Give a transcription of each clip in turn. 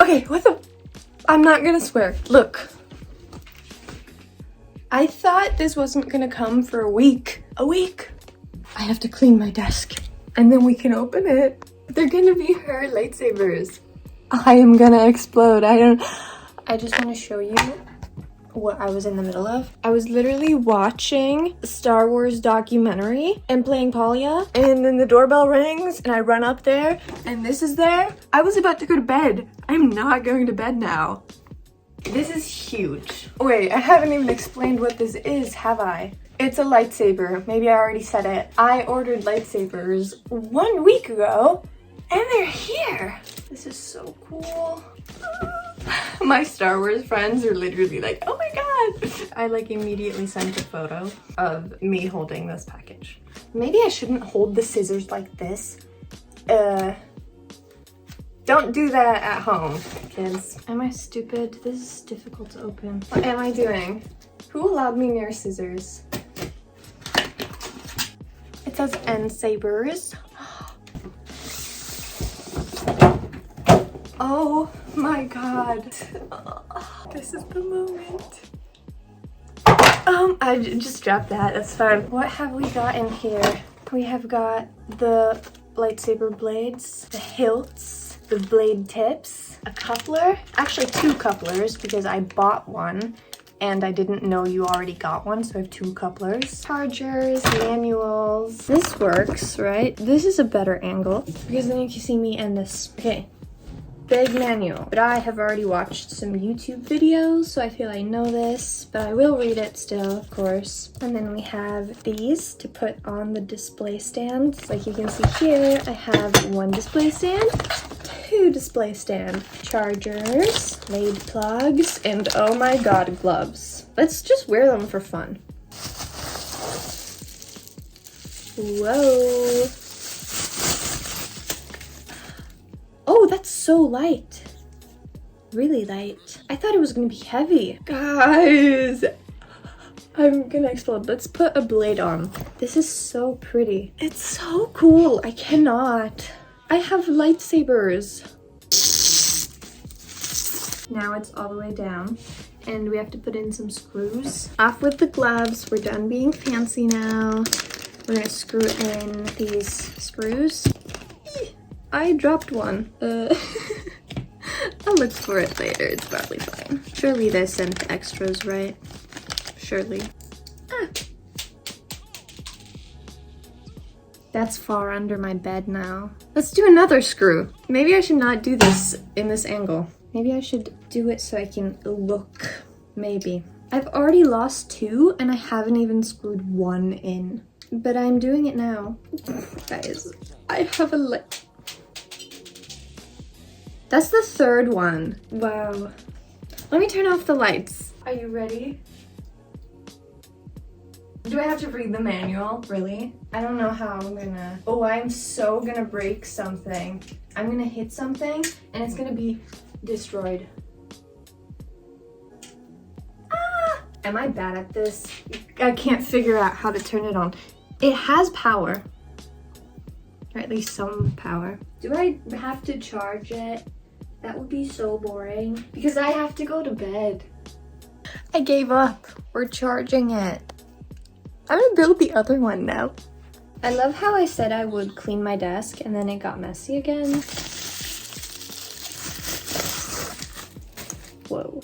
Okay, what the? I'm not gonna swear. Look. I thought this wasn't gonna come for a week. A week? I have to clean my desk and then we can open it. They're gonna be her lightsabers. I am gonna explode. I just want to show you what I was in the middle of. I was literally watching a Star Wars documentary and playing Polya, and then the doorbell rings and I run up there and this is there. I was about to go to bed. I'm not going to bed now. This is huge. Wait, I haven't even explained what this is, have I? It's a lightsaber. Maybe I already said it. I ordered lightsabers 1 week ago and they're here. This is so cool. My Star Wars friends are literally like, oh my god. I like immediately sent a photo of me holding this package. Maybe I shouldn't hold the scissors like this. Don't do that at home, kids. Am I stupid? This is difficult to open. What am I doing? Who allowed me near scissors? It says N-sabers. Oh my god. This is the moment. I just dropped that. That's fine. What have we got in here? We have got the lightsaber blades, the hilts, the blade tips, a coupler. Actually 2 couplers because I bought one and I didn't know you already got one, so I have 2 couplers. Chargers, manuals. This works, right? This is a better angle because then you can see me and this. Okay. Big manual, but I have already watched some YouTube videos, so I feel I know this, but I will read it still, of course. And then we have these to put on the display stand. Like you can see here, I have 1 display stand, 2 display stand, chargers, blade plugs, and oh my god, gloves. Let's just wear them for fun. Whoa. Oh, that's so light. Really light. I thought it was gonna be heavy. Guys, I'm gonna explode. Let's put a blade on. This is so pretty. It's so cool. I cannot. I have lightsabers. Now it's all the way down. And we have to put in some screws. Off with the gloves. We're done being fancy now. We're gonna screw in these screws. I dropped one. I'll look for it later. It's probably fine. Surely they sent extras, right? Surely. Ah. That's far under my bed now. Let's do another screw. Maybe I should not do this in this angle. Maybe I should do it so I can look. Maybe. I've already lost 2 and I haven't even screwed 1 in. But I'm doing it now. Guys, I have a That's the 3rd one. Wow. Let me turn off the lights. Are you ready? Do I have to read the manual? Really? I don't know how I'm gonna... Oh, I'm so gonna break something. I'm gonna hit something and it's gonna be destroyed. Ah! Am I bad at this? I can't figure out how to turn it on. It has power. Or at least some power. Do I have to charge it? That would be so boring. Because I have to go to bed. I gave up. We're charging it. I'm gonna build the other one now. I love how I said I would clean my desk and then it got messy again. Whoa.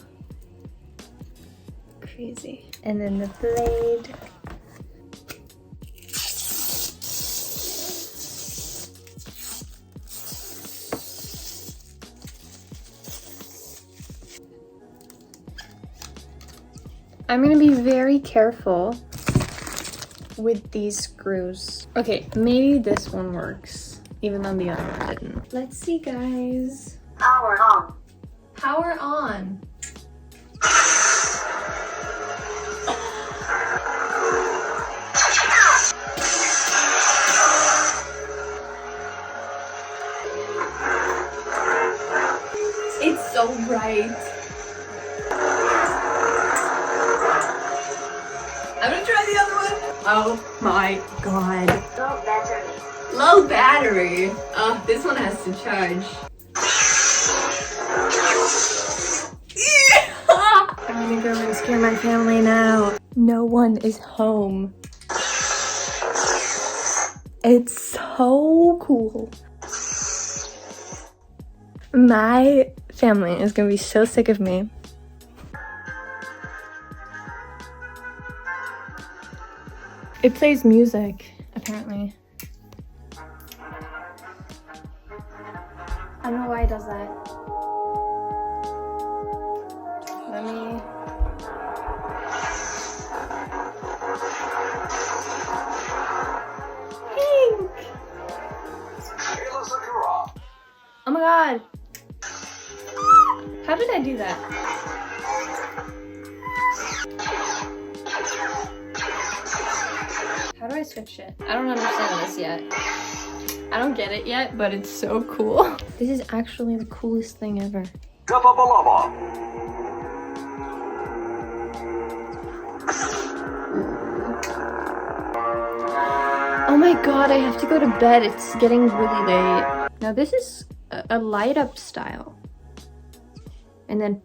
Crazy. And then the blade. I'm gonna be very careful with these screws. Okay, maybe this one works, even though the other one didn't. Let's see, guys. Power on. Power on. It's so bright. I'm gonna try the other one. Oh my god. Don't mess with me. Low battery. Oh, this one has to charge. I'm gonna go and scare my family now. No one is home. It's so cool. My family is gonna be so sick of me. It plays music, apparently. I don't know why it does that. Let me... Pink! Oh my god! How did I do that? How do I switch it? I don't understand this yet. I don't get it yet, but it's so cool. This is actually the coolest thing ever. Oh my god, I have to go to bed. It's getting really late. Now this is a light up style. And then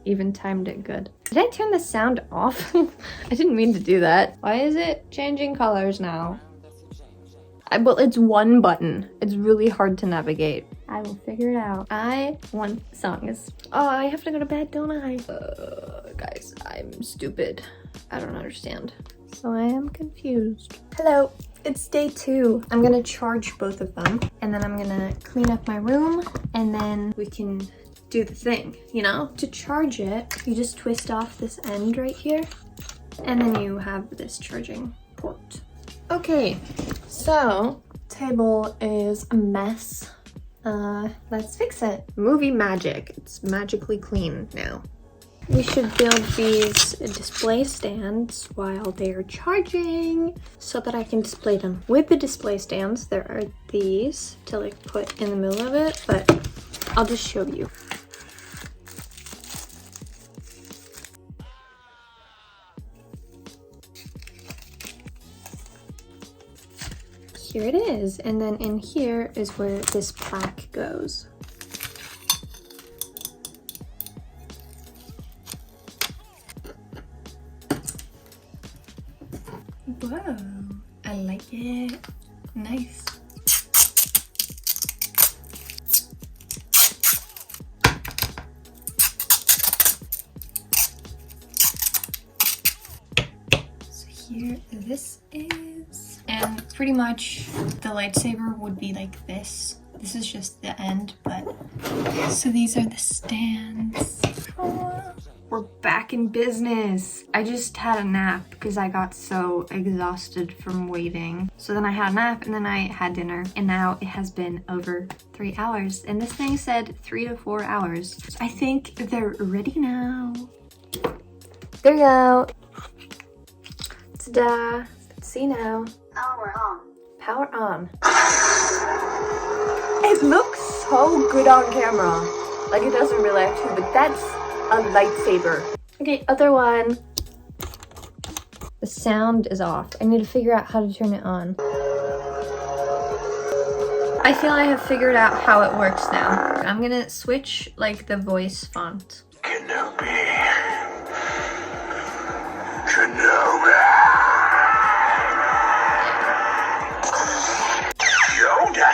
even timed it good. Did I turn the sound off? I didn't mean to do that. Why is it changing colors now? Well, it's one button. It's really hard to navigate. I will figure it out. I want songs. Oh, I have to go to bed, don't I? Guys, I'm stupid. I don't understand. So I am confused. Hello, it's day 2. I'm gonna charge both of them and then I'm gonna clean up my room and then we can do the thing, you know? To charge it, you just twist off this end right here and then you have this charging port. Okay, so table is a mess. Let's fix it. Movie magic. It's magically clean now. We should build these display stands while they are charging so that I can display them. With the display stands, there are these to like put in the middle of it, but I'll just show you. Here it is, and then in here is where this plaque goes. Whoa, I like it. Nice. So here this is, and pretty much the lightsaber would be like this. This is just the end, but so these are the stands. We're back in business. I just had a nap because I got so exhausted from waiting. So then I had a nap and then I had dinner and now it has been over 3 hours and this thing said 3 to 4 hours. So I think they're ready now. There you go. Ta-da. Let's see now. Power on. Power on. It looks so good on camera. Like it doesn't really actually, but that's a lightsaber. Okay, other one. The sound is off. I need to figure out how to turn it on. I feel I have figured out how it works now. I'm gonna switch like the voice font. Kenobi. Kenobi. Yoda.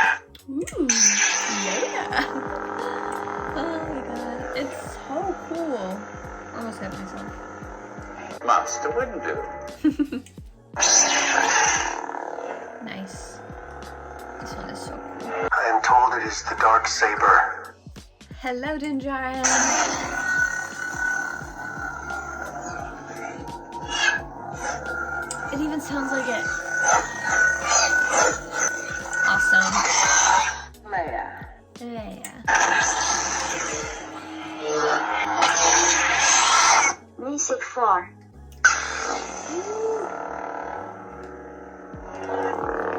Ooh, yeah. Oh my god, it's so cool. Almost had myself. Monster wouldn't do. Nice. This one is so cool. I am told it is the dark saber. Hello, Dinjarin. It even sounds like it. Awesome. Leia. Leia. Music 4.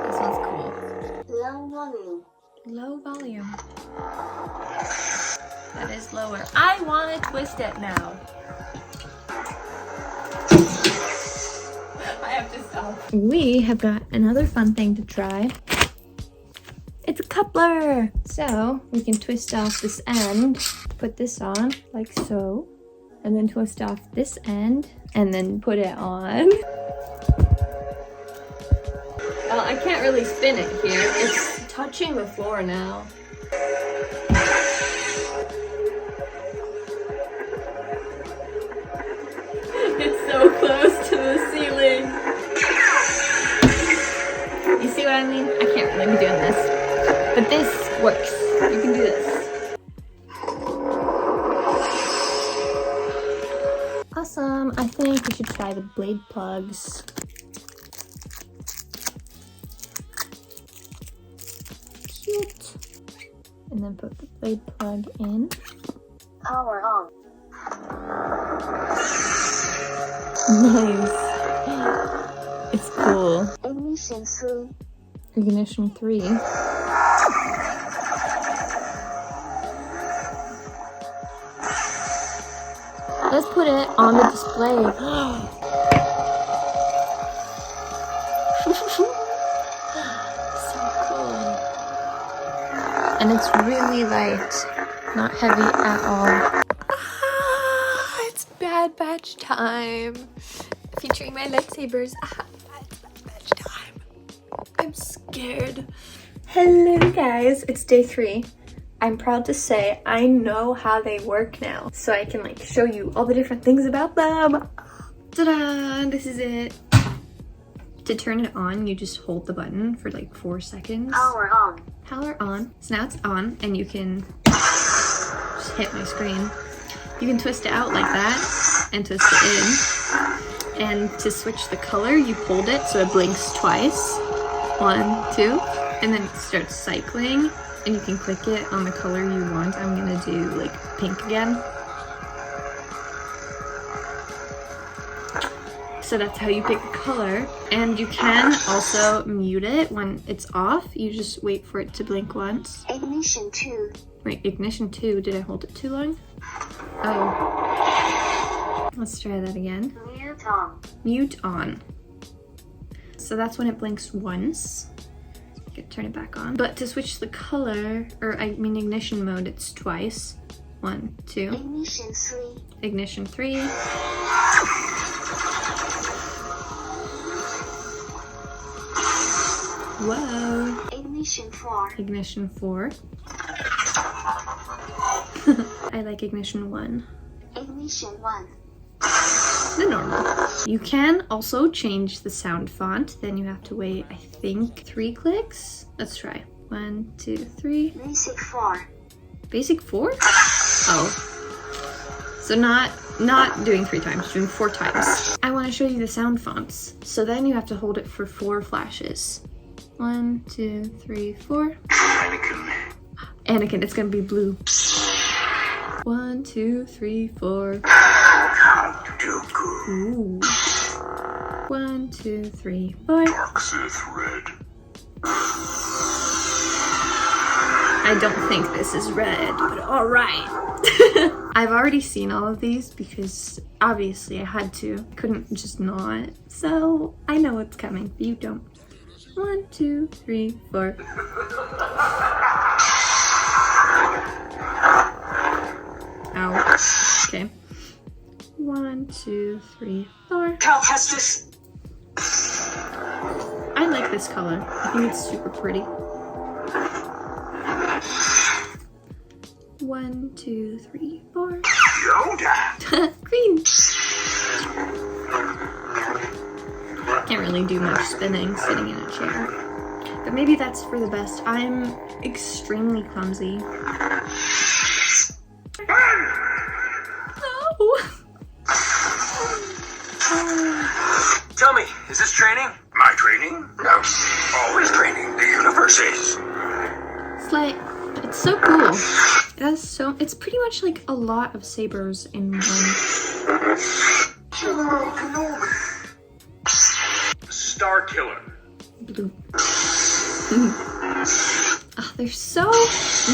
This one's cool. Low volume. Low volume. That is lower. I want to twist it now. I have to stuff. We have got another fun thing to try. It's a coupler! So we can twist off this end, put this on like so, and then twist off this end, and then put it on. Well, I can't really spin it here. It's touching the floor now. It's so close to the ceiling. You see what I mean? I can't really be doing this. But this works. You can do this. Awesome. I think we should try the blade plugs. Cute. And then put the blade plug in. Power on. Nice. It's cool. Ignition 3. Ignition 3. Let's put it on the display. So cool. And it's really light, not heavy at all. It's Bad Batch time. Featuring my lightsabers. It's Bad Batch time. I'm scared. Hello guys, it's day 3. I'm proud to say I know how they work now, so I can like show you all the different things about them. Ta-da! This is it. To turn it on, you just hold the button for like 4 seconds. Power on. Power on. So now it's on, and you can just hit my screen. You can twist it out like that and twist it in. And to switch the color, you hold it so it blinks twice. 1, 2, and then it starts cycling. And you can click it on the color you want. I'm gonna do like pink again. So that's how you pick a color. And you can also mute it when it's off. You just wait for it to blink once. Ignition 2. Wait, ignition 2. Did I hold it too long? Oh. Let's try that again. Mute on. Mute on. So that's when it blinks once. Turn it back on. But to switch the color, or I mean ignition mode, it's twice. 1, 2. Ignition 3. Ignition 3. Whoa. Ignition 4. Ignition 4. I like ignition 1. Ignition 1. The normal. You can also change the sound font. Then you have to wait, I think, 3 clicks. Let's try. 1, 2, 3. Basic 4. Basic 4? Oh. So not doing 3 times, doing 4 times. I want to show you the sound fonts. So then you have to hold it for 4 flashes. 1, 2, 3, 4. Anakin. Anakin, it's gonna be blue. 1, 2, 3, 4. Count Dooku. Ooh. 1, 2, 3, 4. Dark Sith red. I don't think this is red, but alright. I've already seen all of these because obviously I had to. Couldn't just not. So I know what's coming, but you don't. 1, 2, 3, 4. Ow. Okay. 1, 2, 3, 4. Cal Kestis. I like this color. I think it's super pretty. 1, 2, 3, 4. Yoda. Green. Can't really do much spinning sitting in a chair. But maybe that's for the best. I'm extremely clumsy. No. Tell me, is this training? My training? No. Always training. The universe is. It's like, it's so cool. It's pretty much like a lot of sabers in one. General Kenobi. Star Killer. Blue. Oh, they're so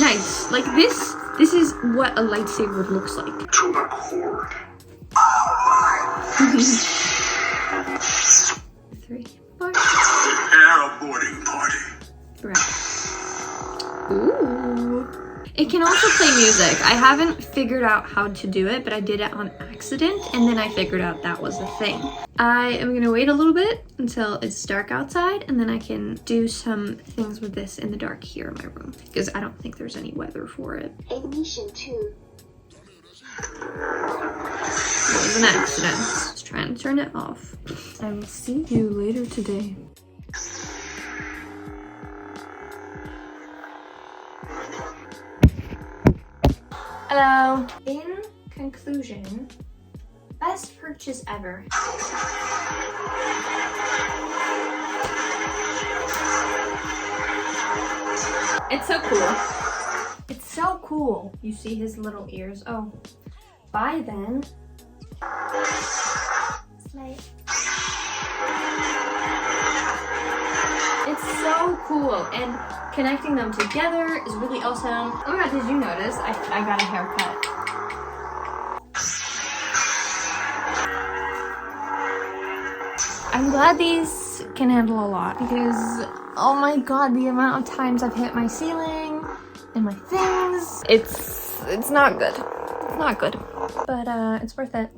nice. Like this is what a lightsaber looks like. To the cord. 3, 4. Air boarding party. Right. Ooh. It can also play music. I haven't figured out how to do it, but I did it on accident, and then I figured out that was the thing. I am gonna wait a little bit until it's dark outside, and then I can do some things with this in the dark here in my room, because I don't think there's any weather for it. Ignition 2. It was an accident. Just trying to turn it off. I will see you later today. Hello. In conclusion, best purchase ever. It's so cool. It's so cool. You see his little ears. Oh, bye then. Slay. It's so cool, and connecting them together is really awesome. Oh my god, did you notice? I got a haircut. I'm glad these can handle a lot because, oh my god, the amount of times I've hit my ceiling and my things, it's not good. It's not good, but it's worth it.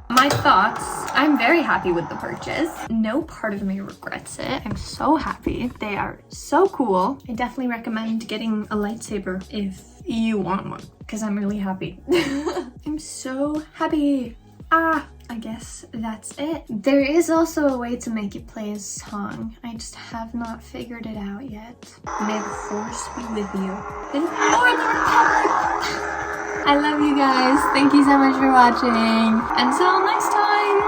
My thoughts, I'm very happy with the purchase. No part of me regrets it. I'm so happy. They are so cool. I definitely recommend getting a lightsaber if you want one, because I'm really happy. I'm so happy. I guess that's it. There is also a way to make it play a song. I just have not figured it out yet. May the force be with you. And for the Republic! I love you guys. Thank you so much for watching. Until next time,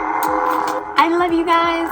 I love you guys.